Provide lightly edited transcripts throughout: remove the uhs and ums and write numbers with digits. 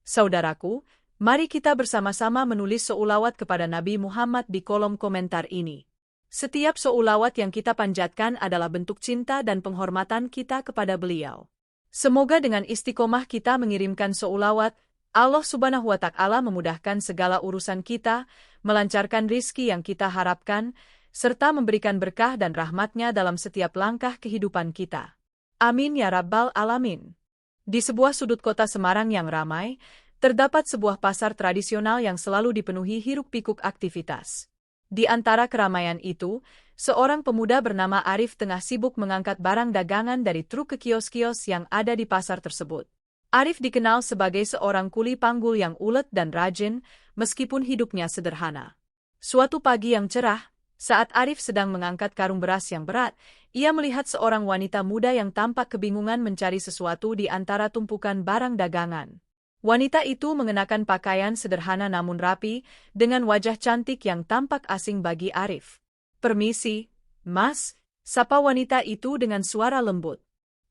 Saudaraku, mari kita bersama-sama menulis seulawat kepada Nabi Muhammad di kolom komentar ini. Setiap seulawat yang kita panjatkan adalah bentuk cinta dan penghormatan kita kepada beliau. Semoga dengan istiqomah kita mengirimkan seulawat, Allah Subhanahu wa Ta'ala memudahkan segala urusan kita, melancarkan rizki yang kita harapkan, serta memberikan berkah dan rahmatnya dalam setiap langkah kehidupan kita. Amin ya Rabbal Alamin. Di sebuah sudut kota Semarang yang ramai, terdapat sebuah pasar tradisional yang selalu dipenuhi hiruk-pikuk aktivitas. Di antara keramaian itu, seorang pemuda bernama Arif tengah sibuk mengangkat barang dagangan dari truk ke kios-kios yang ada di pasar tersebut. Arif dikenal sebagai seorang kuli panggul yang ulet dan rajin, meskipun hidupnya sederhana. Suatu pagi yang cerah, saat Arif sedang mengangkat karung beras yang berat, ia melihat seorang wanita muda yang tampak kebingungan mencari sesuatu di antara tumpukan barang dagangan. Wanita itu mengenakan pakaian sederhana namun rapi, dengan wajah cantik yang tampak asing bagi Arif. "Permisi, Mas," sapa wanita itu dengan suara lembut.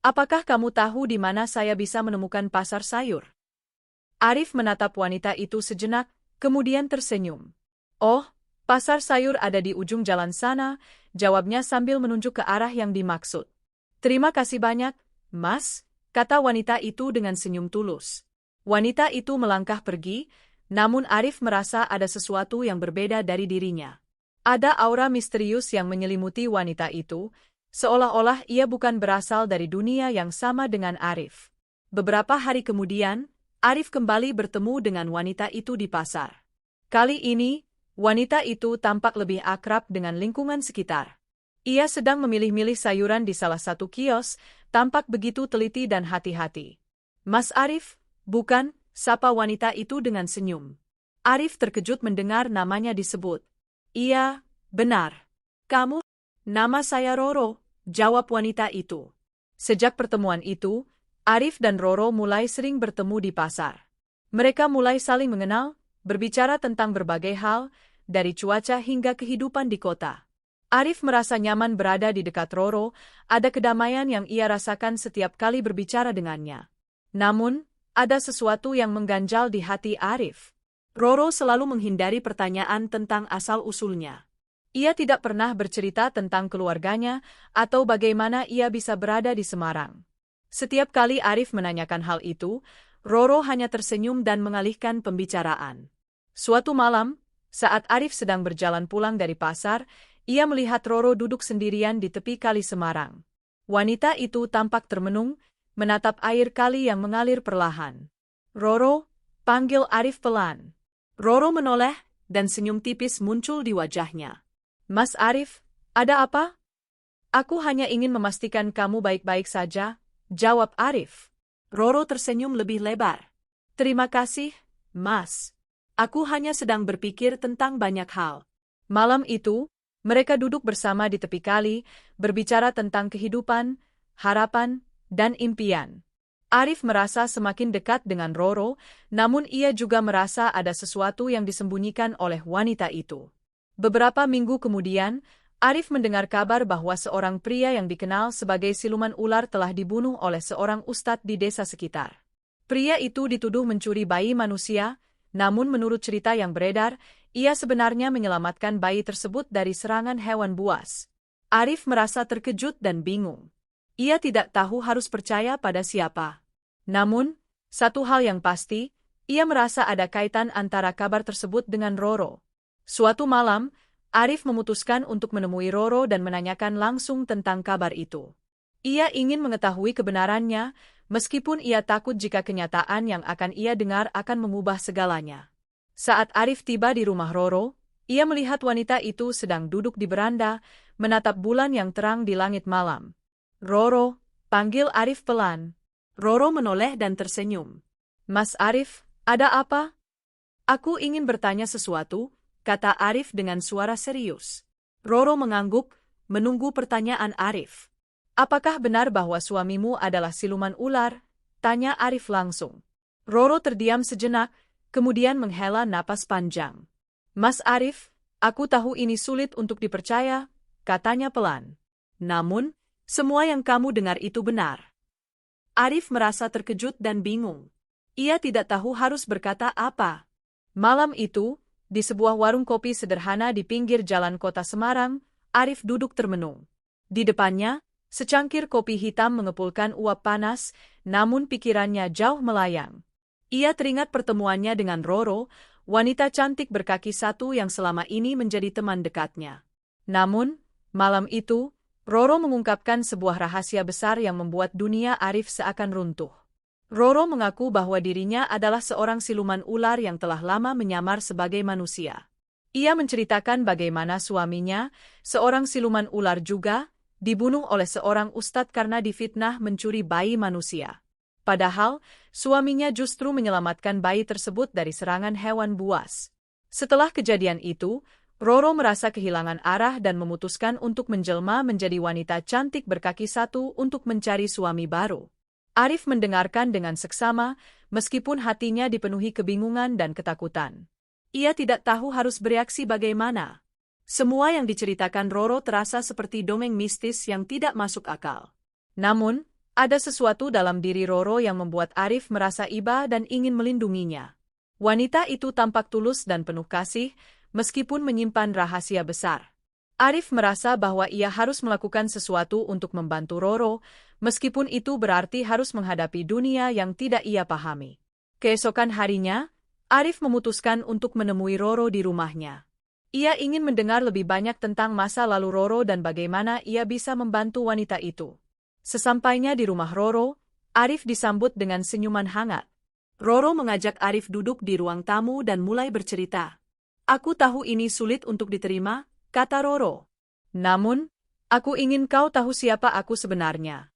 "Apakah kamu tahu di mana saya bisa menemukan pasar sayur?" Arif menatap wanita itu sejenak, kemudian tersenyum. "Oh, pasar sayur ada di ujung jalan sana," jawabnya sambil menunjuk ke arah yang dimaksud. "Terima kasih banyak, Mas," kata wanita itu dengan senyum tulus. Wanita itu melangkah pergi, namun Arif merasa ada sesuatu yang berbeda dari dirinya. Ada aura misterius yang menyelimuti wanita itu, seolah-olah ia bukan berasal dari dunia yang sama dengan Arif. Beberapa hari kemudian, Arif kembali bertemu dengan wanita itu di pasar. Kali ini, wanita itu tampak lebih akrab dengan lingkungan sekitar. Ia sedang memilih-milih sayuran di salah satu kios, tampak begitu teliti dan hati-hati. "Mas Arif, bukan?" sapa wanita itu dengan senyum. Arif terkejut mendengar namanya disebut. "Iya, benar. Kamu?" "Nama saya Roro," jawab wanita itu. Sejak pertemuan itu, Arif dan Roro mulai sering bertemu di pasar. Mereka mulai saling mengenal, berbicara tentang berbagai hal, dari cuaca hingga kehidupan di kota. Arif merasa nyaman berada di dekat Roro, ada kedamaian yang ia rasakan setiap kali berbicara dengannya. Namun, ada sesuatu yang mengganjal di hati Arif. Roro selalu menghindari pertanyaan tentang asal-usulnya. Ia tidak pernah bercerita tentang keluarganya atau bagaimana ia bisa berada di Semarang. Setiap kali Arif menanyakan hal itu, Roro hanya tersenyum dan mengalihkan pembicaraan. Suatu malam, saat Arif sedang berjalan pulang dari pasar, ia melihat Roro duduk sendirian di tepi kali Semarang. Wanita itu tampak termenung, menatap air kali yang mengalir perlahan. "Roro," panggil Arif pelan. Roro menoleh, dan senyum tipis muncul di wajahnya. "Mas Arif, ada apa?" "Aku hanya ingin memastikan kamu baik-baik saja," jawab Arif. Roro tersenyum lebih lebar. "Terima kasih, Mas. Aku hanya sedang berpikir tentang banyak hal." Malam itu, mereka duduk bersama di tepi kali, berbicara tentang kehidupan, harapan, dan impian. Arif merasa semakin dekat dengan Roro, namun ia juga merasa ada sesuatu yang disembunyikan oleh wanita itu. Beberapa minggu kemudian, Arif mendengar kabar bahwa seorang pria yang dikenal sebagai siluman ular telah dibunuh oleh seorang ustadz di desa sekitar. Pria itu dituduh mencuri bayi manusia, namun menurut cerita yang beredar, ia sebenarnya menyelamatkan bayi tersebut dari serangan hewan buas. Arif merasa terkejut dan bingung. Ia tidak tahu harus percaya pada siapa. Namun, satu hal yang pasti, ia merasa ada kaitan antara kabar tersebut dengan Roro. Suatu malam, Arif memutuskan untuk menemui Roro dan menanyakan langsung tentang kabar itu. Ia ingin mengetahui kebenarannya, meskipun ia takut jika kenyataan yang akan ia dengar akan mengubah segalanya. Saat Arif tiba di rumah Roro, ia melihat wanita itu sedang duduk di beranda, menatap bulan yang terang di langit malam. "Roro," panggil Arif pelan. Roro menoleh dan tersenyum. "Mas Arif, ada apa?" "Aku ingin bertanya sesuatu," kata Arif dengan suara serius. Roro mengangguk, menunggu pertanyaan Arif. "Apakah benar bahwa suamimu adalah siluman ular?" tanya Arif langsung. Roro terdiam sejenak, kemudian menghela napas panjang. "Mas Arif, aku tahu ini sulit untuk dipercaya," katanya pelan. "Namun, semua yang kamu dengar itu benar." Arif merasa terkejut dan bingung. Ia tidak tahu harus berkata apa. Malam itu, di sebuah warung kopi sederhana di pinggir jalan kota Semarang, Arif duduk termenung. Di depannya, secangkir kopi hitam mengepulkan uap panas, namun pikirannya jauh melayang. Ia teringat pertemuannya dengan Roro, wanita cantik berkaki satu yang selama ini menjadi teman dekatnya. Namun, malam itu, Roro mengungkapkan sebuah rahasia besar yang membuat dunia Arif seakan runtuh. Roro mengaku bahwa dirinya adalah seorang siluman ular yang telah lama menyamar sebagai manusia. Ia menceritakan bagaimana suaminya, seorang siluman ular juga, dibunuh oleh seorang ustadz karena difitnah mencuri bayi manusia. Padahal, suaminya justru menyelamatkan bayi tersebut dari serangan hewan buas. Setelah kejadian itu, Roro merasa kehilangan arah dan memutuskan untuk menjelma menjadi wanita cantik berkaki satu untuk mencari suami baru. Arif mendengarkan dengan seksama, meskipun hatinya dipenuhi kebingungan dan ketakutan. Ia tidak tahu harus bereaksi bagaimana. Semua yang diceritakan Roro terasa seperti dongeng mistis yang tidak masuk akal. Namun, ada sesuatu dalam diri Roro yang membuat Arif merasa iba dan ingin melindunginya. Wanita itu tampak tulus dan penuh kasih, meskipun menyimpan rahasia besar. Arif merasa bahwa ia harus melakukan sesuatu untuk membantu Roro, meskipun itu berarti harus menghadapi dunia yang tidak ia pahami. Keesokan harinya, Arif memutuskan untuk menemui Roro di rumahnya. Ia ingin mendengar lebih banyak tentang masa lalu Roro dan bagaimana ia bisa membantu wanita itu. Sesampainya di rumah Roro, Arif disambut dengan senyuman hangat. Roro mengajak Arif duduk di ruang tamu dan mulai bercerita. "Aku tahu ini sulit untuk diterima," kata Roro. "Namun, aku ingin kau tahu siapa aku sebenarnya."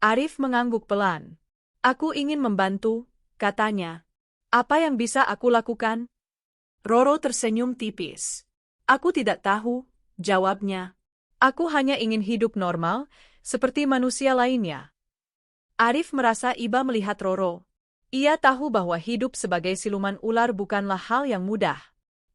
Arif mengangguk pelan. "Aku ingin membantu," katanya. "Apa yang bisa aku lakukan?" Roro tersenyum tipis. "Aku tidak tahu," jawabnya. "Aku hanya ingin hidup normal, seperti manusia lainnya." Arif merasa iba melihat Roro. Ia tahu bahwa hidup sebagai siluman ular bukanlah hal yang mudah.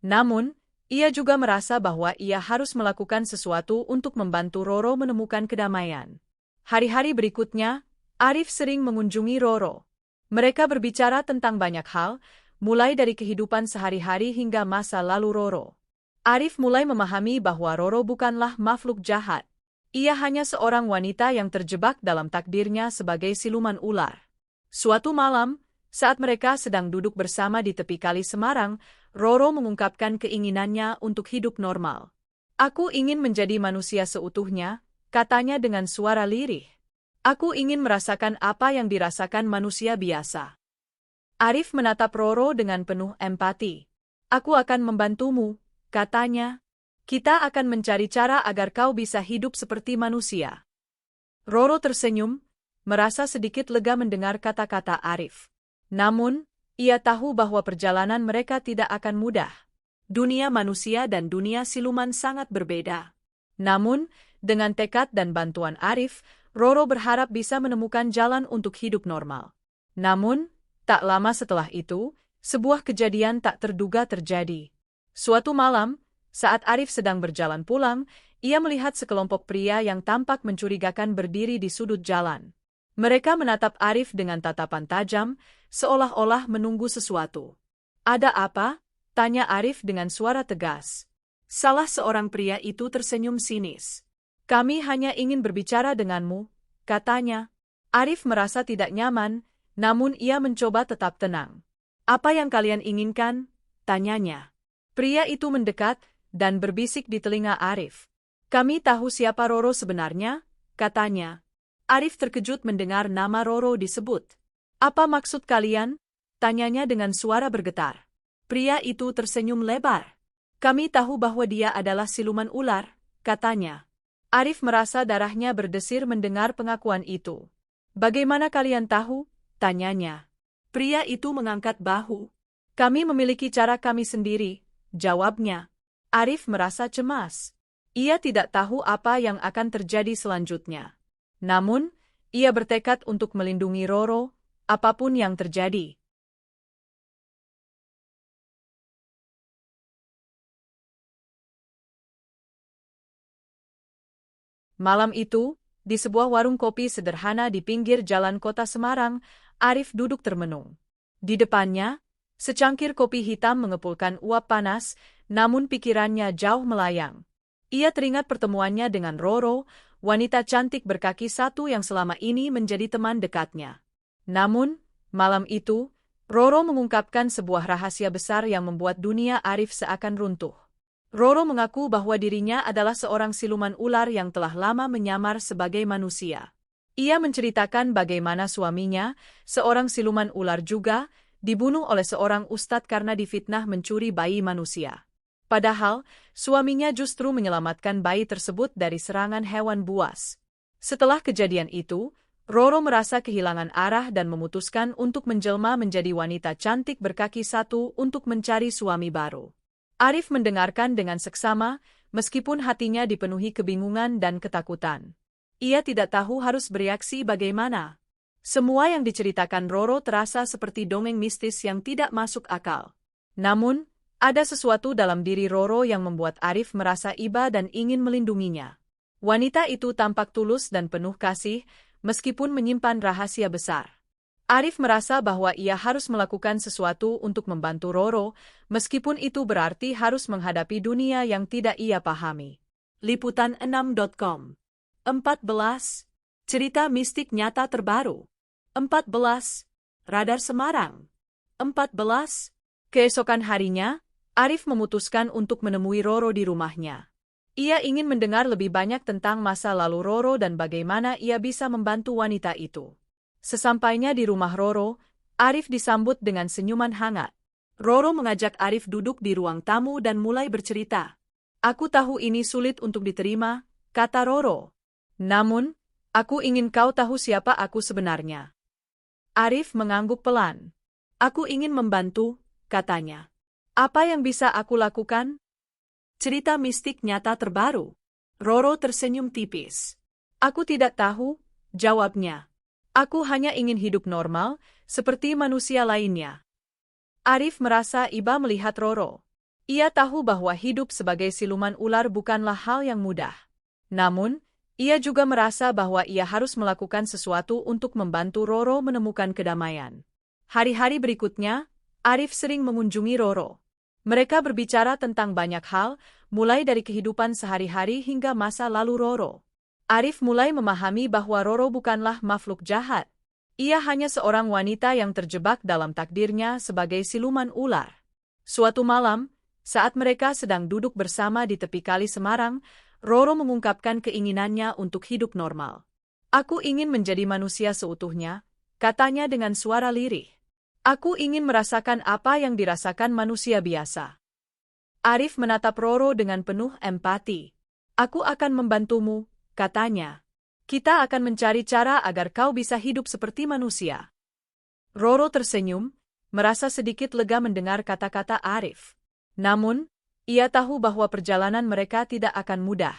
Namun, ia juga merasa bahwa ia harus melakukan sesuatu untuk membantu Roro menemukan kedamaian. Hari-hari berikutnya, Arif sering mengunjungi Roro. Mereka berbicara tentang banyak hal, mulai dari kehidupan sehari-hari hingga masa lalu Roro. Arif mulai memahami bahwa Roro bukanlah makhluk jahat. Ia hanya seorang wanita yang terjebak dalam takdirnya sebagai siluman ular. Suatu malam, saat mereka sedang duduk bersama di tepi Kali Semarang, Roro mengungkapkan keinginannya untuk hidup normal. "Aku ingin menjadi manusia seutuhnya," katanya dengan suara lirih. "Aku ingin merasakan apa yang dirasakan manusia biasa." Arif menatap Roro dengan penuh empati. "Aku akan membantumu," katanya. "Kita akan mencari cara agar kau bisa hidup seperti manusia." Roro tersenyum, merasa sedikit lega mendengar kata-kata Arif. Namun, ia tahu bahwa perjalanan mereka tidak akan mudah. Dunia manusia dan dunia siluman sangat berbeda. Namun, dengan tekad dan bantuan Arif, Roro berharap bisa menemukan jalan untuk hidup normal. Namun, tak lama setelah itu, sebuah kejadian tak terduga terjadi. Suatu malam, saat Arif sedang berjalan pulang, ia melihat sekelompok pria yang tampak mencurigakan berdiri di sudut jalan. Mereka menatap Arif dengan tatapan tajam, seolah-olah menunggu sesuatu. "Ada apa?" tanya Arif dengan suara tegas. Salah seorang pria itu tersenyum sinis. "Kami hanya ingin berbicara denganmu," katanya. Arif merasa tidak nyaman, namun ia mencoba tetap tenang. "Apa yang kalian inginkan?" tanyanya. Pria itu mendekat dan berbisik di telinga Arif. "Kami tahu siapa Roro sebenarnya," katanya. Arif terkejut mendengar nama Roro disebut. "Apa maksud kalian?" tanyanya dengan suara bergetar. Pria itu tersenyum lebar. "Kami tahu bahwa dia adalah siluman ular," katanya. Arif merasa darahnya berdesir mendengar pengakuan itu. "Bagaimana kalian tahu?" tanyanya. Pria itu mengangkat bahu. "Kami memiliki cara kami sendiri," jawabnya. Arif merasa cemas. Ia tidak tahu apa yang akan terjadi selanjutnya. Namun, ia bertekad untuk melindungi Roro, apapun yang terjadi. Malam itu, di sebuah warung kopi sederhana di pinggir jalan kota Semarang, Arif duduk termenung. Di depannya, secangkir kopi hitam mengepulkan uap panas, namun pikirannya jauh melayang. Ia teringat pertemuannya dengan Roro, wanita cantik berkaki satu yang selama ini menjadi teman dekatnya. Namun, malam itu, Roro mengungkapkan sebuah rahasia besar yang membuat dunia Arif seakan runtuh. Roro mengaku bahwa dirinya adalah seorang siluman ular yang telah lama menyamar sebagai manusia. Ia menceritakan bagaimana suaminya, seorang siluman ular juga, dibunuh oleh seorang ustadz karena difitnah mencuri bayi manusia. Padahal, suaminya justru menyelamatkan bayi tersebut dari serangan hewan buas. Setelah kejadian itu, Roro merasa kehilangan arah dan memutuskan untuk menjelma menjadi wanita cantik berkaki satu untuk mencari suami baru. Arif mendengarkan dengan seksama, meskipun hatinya dipenuhi kebingungan dan ketakutan. Ia tidak tahu harus bereaksi bagaimana. Semua yang diceritakan Roro terasa seperti dongeng mistis yang tidak masuk akal. Namun, ada sesuatu dalam diri Roro yang membuat Arif merasa iba dan ingin melindunginya. Wanita itu tampak tulus dan penuh kasih, meskipun menyimpan rahasia besar. Arif merasa bahwa ia harus melakukan sesuatu untuk membantu Roro, meskipun itu berarti harus menghadapi dunia yang tidak ia pahami. Liputan6.com 14. Cerita mistik nyata terbaru. 14. Radar Semarang. 14. Keesokan harinya, Arif memutuskan untuk menemui Roro di rumahnya. Ia ingin mendengar lebih banyak tentang masa lalu Roro dan bagaimana ia bisa membantu wanita itu. Sesampainya di rumah Roro, Arif disambut dengan senyuman hangat. Roro mengajak Arif duduk di ruang tamu dan mulai bercerita. "Aku tahu ini sulit untuk diterima," kata Roro. "Namun, aku ingin kau tahu siapa aku sebenarnya." Arif mengangguk pelan. "Aku ingin membantu," katanya. "Apa yang bisa aku lakukan?" Cerita mistik nyata terbaru. Roro tersenyum tipis. "Aku tidak tahu," jawabnya. "Aku hanya ingin hidup normal, seperti manusia lainnya." Arif merasa iba melihat Roro. Ia tahu bahwa hidup sebagai siluman ular bukanlah hal yang mudah. Namun, ia juga merasa bahwa ia harus melakukan sesuatu untuk membantu Roro menemukan kedamaian. Hari-hari berikutnya, Arif sering mengunjungi Roro. Mereka berbicara tentang banyak hal, mulai dari kehidupan sehari-hari hingga masa lalu Roro. Arif mulai memahami bahwa Roro bukanlah makhluk jahat. Ia hanya seorang wanita yang terjebak dalam takdirnya sebagai siluman ular. Suatu malam, saat mereka sedang duduk bersama di tepi Kali Semarang, Roro mengungkapkan keinginannya untuk hidup normal. "Aku ingin menjadi manusia seutuhnya," katanya dengan suara lirih. "Aku ingin merasakan apa yang dirasakan manusia biasa." Arif menatap Roro dengan penuh empati. "Aku akan membantumu," katanya. "Kita akan mencari cara agar kau bisa hidup seperti manusia." Roro tersenyum, merasa sedikit lega mendengar kata-kata Arif. Namun, ia tahu bahwa perjalanan mereka tidak akan mudah.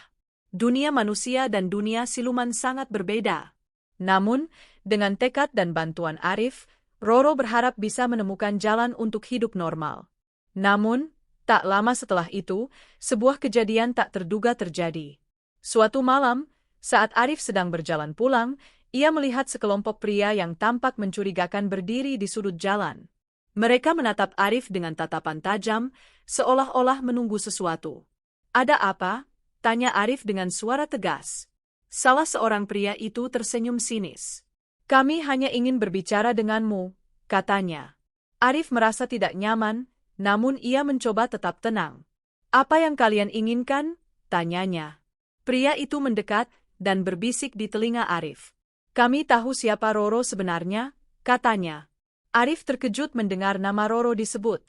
Dunia manusia dan dunia siluman sangat berbeda. Namun, dengan tekad dan bantuan Arif, Roro berharap bisa menemukan jalan untuk hidup normal. Namun, tak lama setelah itu, sebuah kejadian tak terduga terjadi. Suatu malam, saat Arif sedang berjalan pulang, ia melihat sekelompok pria yang tampak mencurigakan berdiri di sudut jalan. Mereka menatap Arif dengan tatapan tajam, seolah-olah menunggu sesuatu. "Ada apa?" tanya Arif dengan suara tegas. Salah seorang pria itu tersenyum sinis. "Kami hanya ingin berbicara denganmu," katanya. Arif merasa tidak nyaman, namun ia mencoba tetap tenang. "Apa yang kalian inginkan?" tanyanya. Pria itu mendekat dan berbisik di telinga Arif. "Kami tahu siapa Roro sebenarnya," katanya. Arif terkejut mendengar nama Roro disebut.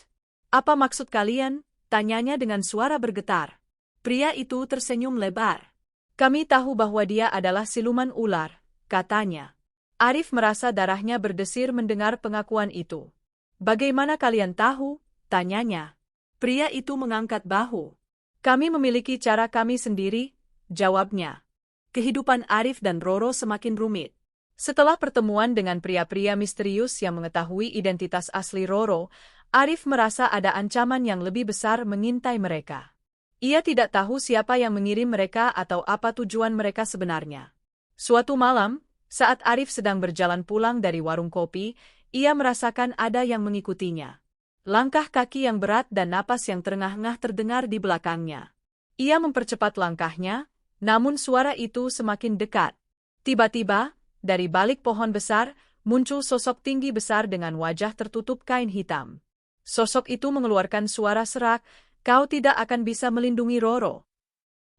"Apa maksud kalian?" tanyanya dengan suara bergetar. Pria itu tersenyum lebar. "Kami tahu bahwa dia adalah siluman ular," katanya. Arif merasa darahnya berdesir mendengar pengakuan itu. "Bagaimana kalian tahu?" tanyanya. Pria itu mengangkat bahu. "Kami memiliki cara kami sendiri," jawabnya. Kehidupan Arif dan Roro semakin rumit. Setelah pertemuan dengan pria-pria misterius yang mengetahui identitas asli Roro, Arif merasa ada ancaman yang lebih besar mengintai mereka. Ia tidak tahu siapa yang mengirim mereka atau apa tujuan mereka sebenarnya. Suatu malam, saat Arif sedang berjalan pulang dari warung kopi, Ia merasakan ada yang mengikutinya. Langkah kaki yang berat dan napas yang terengah-engah terdengar di belakangnya. Ia mempercepat langkahnya, namun suara itu semakin dekat. Tiba-tiba, dari balik pohon besar, muncul sosok tinggi besar dengan wajah tertutup kain hitam. Sosok itu mengeluarkan suara serak, "Kau tidak akan bisa melindungi Roro."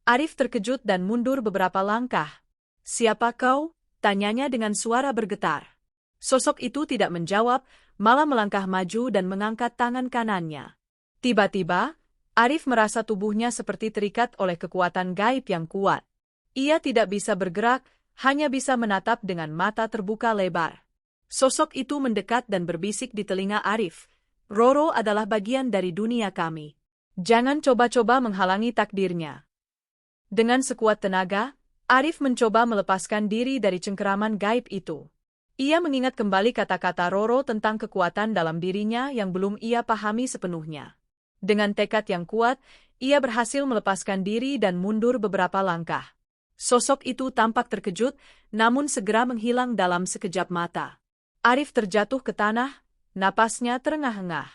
Arif terkejut dan mundur beberapa langkah. "Siapa kau?" tanyanya dengan suara bergetar. Sosok itu tidak menjawab, malah melangkah maju dan mengangkat tangan kanannya. Tiba-tiba, Arif merasa tubuhnya seperti terikat oleh kekuatan gaib yang kuat. Ia tidak bisa bergerak, hanya bisa menatap dengan mata terbuka lebar. Sosok itu mendekat dan berbisik di telinga Arif, "Roro adalah bagian dari dunia kami. Jangan coba-coba menghalangi takdirnya." Dengan sekuat tenaga, Arif mencoba melepaskan diri dari cengkeraman gaib itu. Ia mengingat kembali kata-kata Roro tentang kekuatan dalam dirinya yang belum ia pahami sepenuhnya. Dengan tekad yang kuat, ia berhasil melepaskan diri dan mundur beberapa langkah. Sosok itu tampak terkejut, namun segera menghilang dalam sekejap mata. Arif terjatuh ke tanah, napasnya terengah-engah.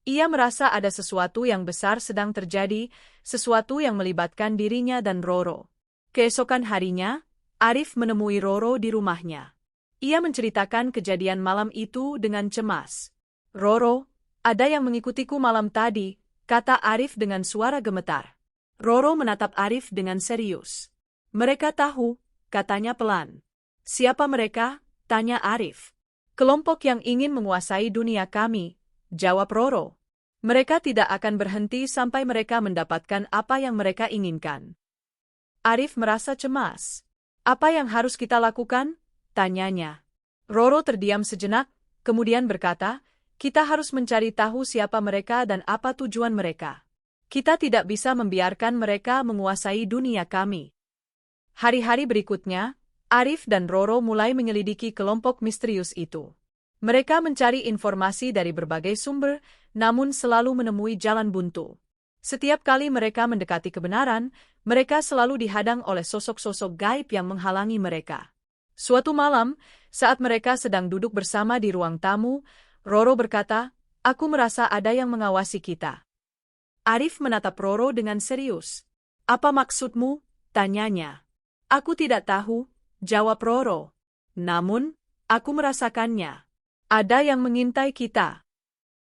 Ia merasa ada sesuatu yang besar sedang terjadi, sesuatu yang melibatkan dirinya dan Roro. Keesokan harinya, Arif menemui Roro di rumahnya. Ia menceritakan kejadian malam itu dengan cemas. "Roro, ada yang mengikutiku malam tadi," kata Arif dengan suara gemetar. Roro menatap Arif dengan serius. "Mereka tahu," katanya pelan. "Siapa mereka?" tanya Arif. "Kelompok yang ingin menguasai dunia kami," jawab Roro. "Mereka tidak akan berhenti sampai mereka mendapatkan apa yang mereka inginkan." Arif merasa cemas. "Apa yang harus kita lakukan?" tanyanya. Roro terdiam sejenak, kemudian berkata, "Kita harus mencari tahu siapa mereka dan apa tujuan mereka. Kita tidak bisa membiarkan mereka menguasai dunia kami." Hari-hari berikutnya, Arif dan Roro mulai menyelidiki kelompok misterius itu. Mereka mencari informasi dari berbagai sumber, namun selalu menemui jalan buntu. Setiap kali mereka mendekati kebenaran, mereka selalu dihadang oleh sosok-sosok gaib yang menghalangi mereka. Suatu malam, saat mereka sedang duduk bersama di ruang tamu, Roro berkata, "Aku merasa ada yang mengawasi kita." Arif menatap Roro dengan serius. "Apa maksudmu?" tanyanya. "Aku tidak tahu," jawab Roro. "Namun, aku merasakannya. Ada yang mengintai kita."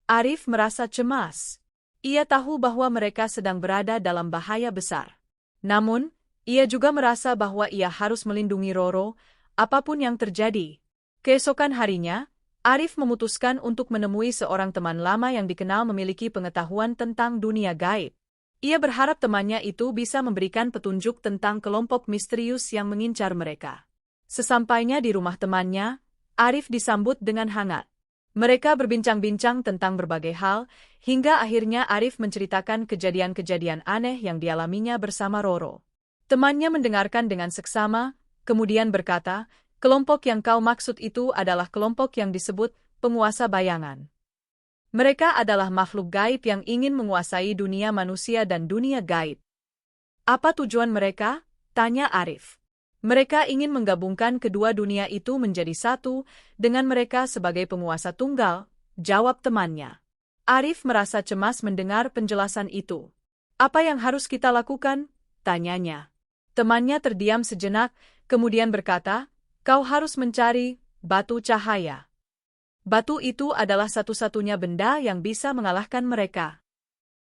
Arif merasa cemas. Ia tahu bahwa mereka sedang berada dalam bahaya besar. Namun, ia juga merasa bahwa ia harus melindungi Roro, apapun yang terjadi. Keesokan harinya, Arif memutuskan untuk menemui seorang teman lama yang dikenal memiliki pengetahuan tentang dunia gaib. Ia berharap temannya itu bisa memberikan petunjuk tentang kelompok misterius yang mengincar mereka. Sesampainya di rumah temannya, Arif disambut dengan hangat. Mereka berbincang-bincang tentang berbagai hal, hingga akhirnya Arif menceritakan kejadian-kejadian aneh yang dialaminya bersama Roro. Temannya mendengarkan dengan seksama, kemudian berkata, "Kelompok yang kau maksud itu adalah kelompok yang disebut penguasa bayangan. Mereka adalah makhluk gaib yang ingin menguasai dunia manusia dan dunia gaib." "Apa tujuan mereka?" tanya Arif. "Mereka ingin menggabungkan kedua dunia itu menjadi satu, dengan mereka sebagai penguasa tunggal," jawab temannya. Arif merasa cemas mendengar penjelasan itu. "Apa yang harus kita lakukan?" tanyanya. Temannya terdiam sejenak, kemudian berkata, "Kau harus mencari batu cahaya. Batu itu adalah satu-satunya benda yang bisa mengalahkan mereka."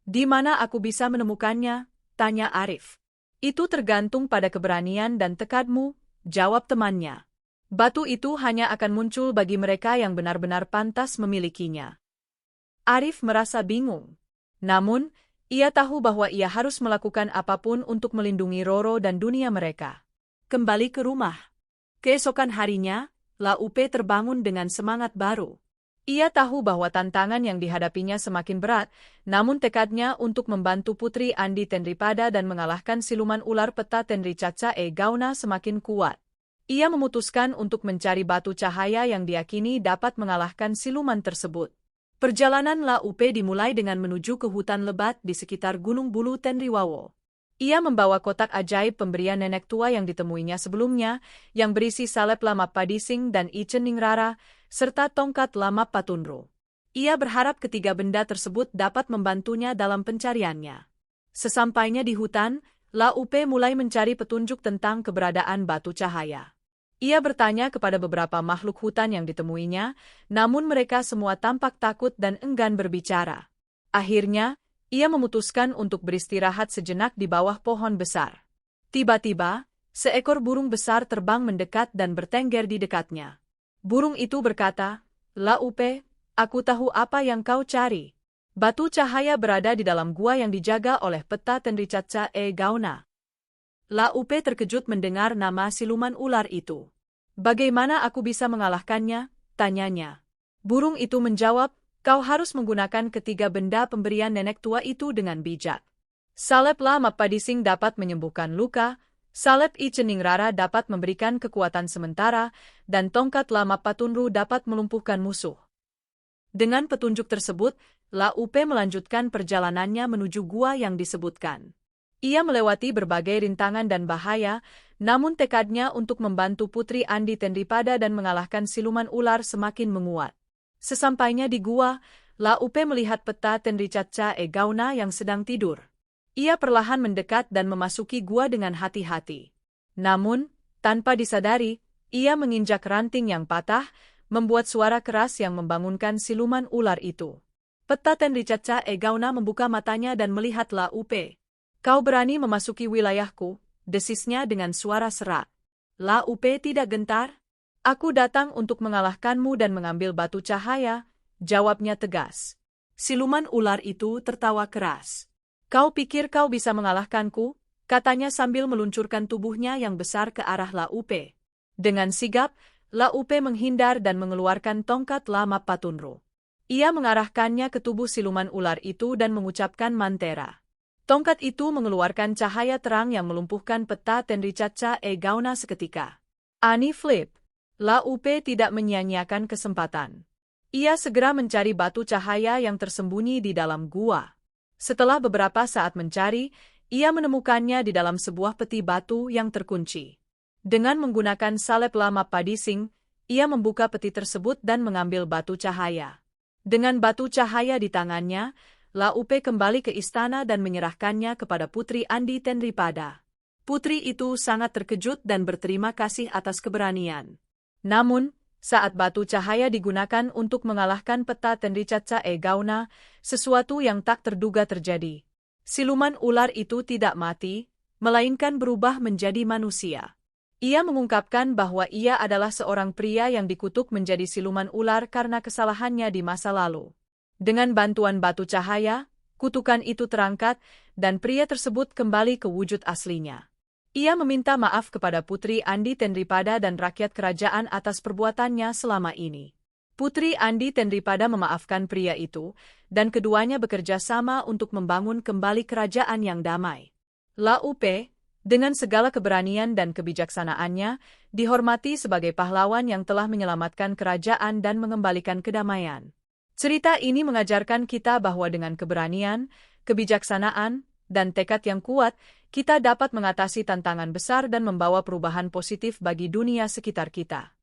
"Di mana aku bisa menemukannya?" tanya Arif. "Itu tergantung pada keberanian dan tekadmu," jawab temannya. "Batu itu hanya akan muncul bagi mereka yang benar-benar pantas memilikinya." Arif merasa bingung. Namun, ia tahu bahwa ia harus melakukan apapun untuk melindungi Roro dan dunia mereka. Kembali ke rumah. Keesokan harinya, Laupe terbangun dengan semangat baru. Ia tahu bahwa tantangan yang dihadapinya semakin berat, namun tekadnya untuk membantu Putri Andi Tenripada dan mengalahkan siluman ular peta Tenricaca Gauna semakin kuat. Ia memutuskan untuk mencari batu cahaya yang diyakini dapat mengalahkan siluman tersebut. Perjalanan Laupe dimulai dengan menuju ke hutan lebat di sekitar Gunung Bulu Tenriwawo. Ia membawa kotak ajaib pemberian nenek tua yang ditemuinya sebelumnya, yang berisi salep Lama Padising dan Ichen Ningrara, serta tongkat Lama Patunro. Ia berharap ketiga benda tersebut dapat membantunya dalam pencariannya. Sesampainya di hutan, Laupe mulai mencari petunjuk tentang keberadaan batu cahaya. Ia bertanya kepada beberapa makhluk hutan yang ditemuinya, namun mereka semua tampak takut dan enggan berbicara. Akhirnya, ia memutuskan untuk beristirahat sejenak di bawah pohon besar. Tiba-tiba, seekor burung besar terbang mendekat dan bertengger di dekatnya. Burung itu berkata, "Laupe, aku tahu apa yang kau cari. Batu cahaya berada di dalam gua yang dijaga oleh peta Tenricaca Gauna." Laupe terkejut mendengar nama siluman ular itu. "Bagaimana aku bisa mengalahkannya?" tanyanya. Burung itu menjawab, "Kau harus menggunakan ketiga benda pemberian nenek tua itu dengan bijak. Salep Lama Padising dapat menyembuhkan luka, salep Ichen Ningrara dapat memberikan kekuatan sementara, dan tongkat Lama Patunru dapat melumpuhkan musuh." Dengan petunjuk tersebut, Laupe melanjutkan perjalanannya menuju gua yang disebutkan. Ia melewati berbagai rintangan dan bahaya, namun tekadnya untuk membantu Putri Andi Tenripada dan mengalahkan siluman ular semakin menguat. Sesampainya di gua, Laupe melihat peta Tenricaca Gauna yang sedang tidur. Ia perlahan mendekat dan memasuki gua dengan hati-hati. Namun, tanpa disadari, ia menginjak ranting yang patah, membuat suara keras yang membangunkan siluman ular itu. Peta Tenricaca Gauna membuka matanya dan melihat Laupe. "Kau berani memasuki wilayahku," desisnya dengan suara serak. Laupe tidak gentar. "Aku datang untuk mengalahkanmu dan mengambil batu cahaya," jawabnya tegas. Siluman ular itu tertawa keras. "Kau pikir kau bisa mengalahkanku?" katanya sambil meluncurkan tubuhnya yang besar ke arah Laupe. Dengan sigap, Laupe menghindar dan mengeluarkan tongkat Lama Patunro. Ia mengarahkannya ke tubuh siluman ular itu dan mengucapkan mantera. Tongkat itu mengeluarkan cahaya terang yang melumpuhkan peta Tenricaca Gauna seketika. Ani flip. Laupe tidak menyia-nyiakan kesempatan. Ia segera mencari batu cahaya yang tersembunyi di dalam gua. Setelah beberapa saat mencari, ia menemukannya di dalam sebuah peti batu yang terkunci. Dengan menggunakan salep Lama Padising, ia membuka peti tersebut dan mengambil batu cahaya. Dengan batu cahaya di tangannya, Laupe kembali ke istana dan menyerahkannya kepada Putri Andi Tenripada. Putri itu sangat terkejut dan berterima kasih atas keberanian. Namun, saat batu cahaya digunakan untuk mengalahkan peta Tenricaca Gauna, sesuatu yang tak terduga terjadi. Siluman ular itu tidak mati, melainkan berubah menjadi manusia. Ia mengungkapkan bahwa ia adalah seorang pria yang dikutuk menjadi siluman ular karena kesalahannya di masa lalu. Dengan bantuan batu cahaya, kutukan itu terangkat, dan pria tersebut kembali ke wujud aslinya. Ia meminta maaf kepada Putri Andi Tenripada dan rakyat kerajaan atas perbuatannya selama ini. Putri Andi Tenripada memaafkan pria itu, dan keduanya bekerja sama untuk membangun kembali kerajaan yang damai. Laupe, dengan segala keberanian dan kebijaksanaannya, dihormati sebagai pahlawan yang telah menyelamatkan kerajaan dan mengembalikan kedamaian. Cerita ini mengajarkan kita bahwa dengan keberanian, kebijaksanaan, dan tekad yang kuat, kita dapat mengatasi tantangan besar dan membawa perubahan positif bagi dunia sekitar kita.